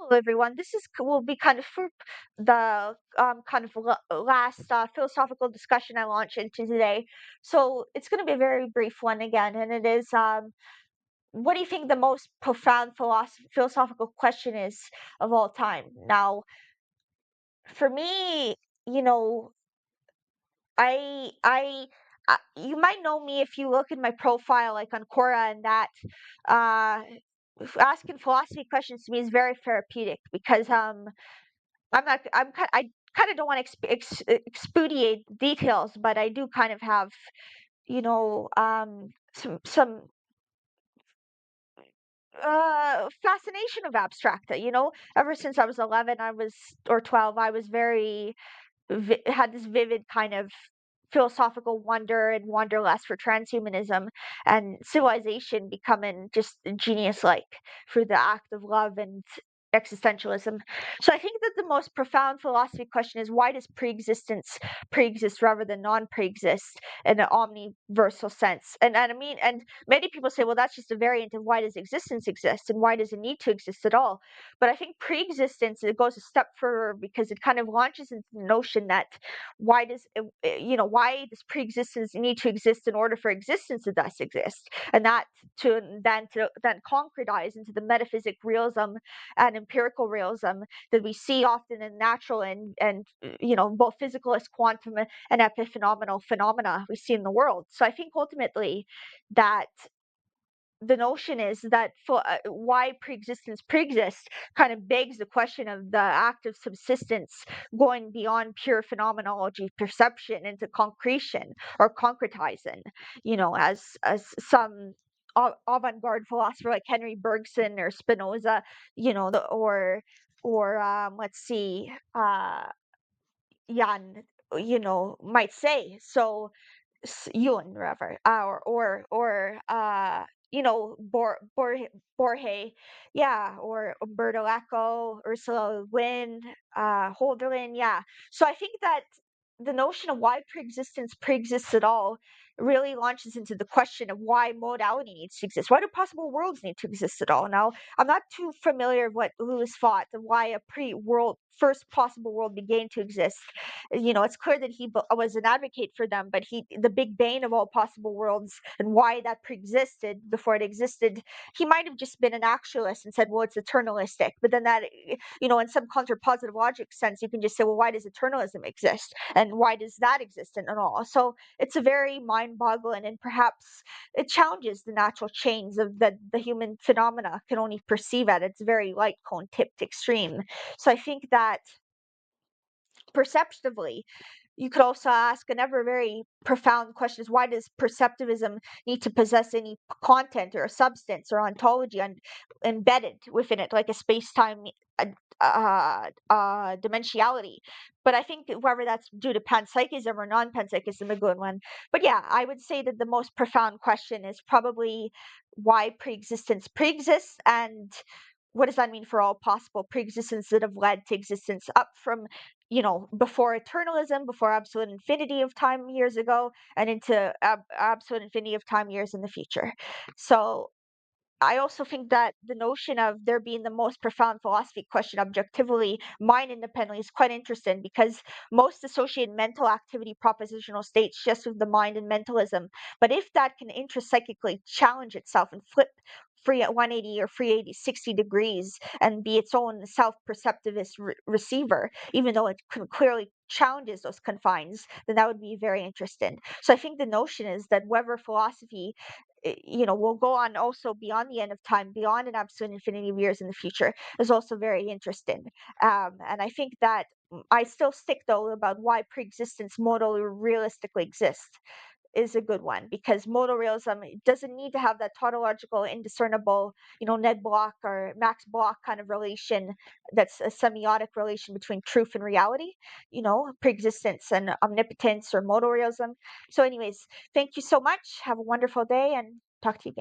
Hello, everyone. Will be kind of for the kind of last philosophical discussion I launch into today. So it's going to be a very brief one again, and it is what do you think the most profound philosophical question is of all time? Now, for me, you know, I you might know me if you look at my profile like on Quora and that. Uh, Asking philosophy questions to me is very therapeutic because I'm not. I kind of don't want to expudate details, but I do kind of have, some fascination of abstracta. Ever since I was 11, I was or 12, I was very had this vivid kind of philosophical wonder and wanderlust for transhumanism and civilization becoming just genius like through the act of love and existentialism. So I think that the most profound philosophy question is, why does pre-existence pre-exist rather than non-pre-exist in an omniversal sense? And I mean, and many people say, well, that's just a variant of why does existence exist and why does it need to exist at all? But I think pre-existence, it goes a step further because it kind of launches into the notion that why does pre-existence need to exist in order for existence to thus exist, and that to then concretize into the metaphysic realism and empirical realism that we see often in natural and both physical as quantum and epiphenomenal phenomena we see in the world. So I think ultimately that the notion is that for why pre-existence pre-exists kind of begs the question of the act of subsistence going beyond pure phenomenology perception into concretion or concretizing, as some avant-garde philosopher like Henry Bergson or Spinoza, or let's see, Jan, might say. So Yun, rather, Borges, yeah, or Umberto Eco, Ursula Le Guin, Holderlin, yeah. So I think that the notion of why pre-existence pre-exists at all really launches into the question of why modality needs to exist. Why do possible worlds need to exist at all? Now, I'm not too familiar with what Lewis thought of why a pre-world first possible world began to exist. It's clear that he was an advocate for them, but the big bane of all possible worlds and why that pre-existed before it existed, he might have just been an actualist and said, well, it's eternalistic. But then that, in some contrapositive logic sense, you can just say, well, why does eternalism exist? And why does that exist and all? So it's a very mind-boggling, and perhaps it challenges the natural chains of the human phenomena can only perceive at its very light cone tipped extreme. So I think that perceptively, you could also ask another very profound question: is why does perceptivism need to possess any content or a substance or ontology embedded within it, like a space-time dimensionality? But I think whether that's due to panpsychism or non-panpsychism, a good one. But yeah, I would say that the most profound question is probably why pre-existence pre-exists, and what does that mean for all possible pre-existence that have led to existence up from before eternalism, before absolute infinity of time years ago, and into absolute infinity of time years in the future. So I also think that the notion of there being the most profound philosophy question objectively, mind independently, is quite interesting because most associate mental activity propositional states just with the mind and mentalism. But if that can intrapsychically challenge itself and flip free at 180 or 380, 60 degrees and be its own self-perceptivist receiver, even though it clearly challenges those confines, then that would be very interesting. So I think the notion is that whether philosophy will go on also beyond the end of time, beyond an absolute infinity of years in the future, is also very interesting. And I think that I still stick though about why pre-existence modal realistically exists is a good one, because modal realism doesn't need to have that tautological, indiscernible, Ned Block or Max Block kind of relation that's a semiotic relation between truth and reality, pre-existence and omnipotence or modal realism. So anyways, thank you so much. Have a wonderful day and talk to you again.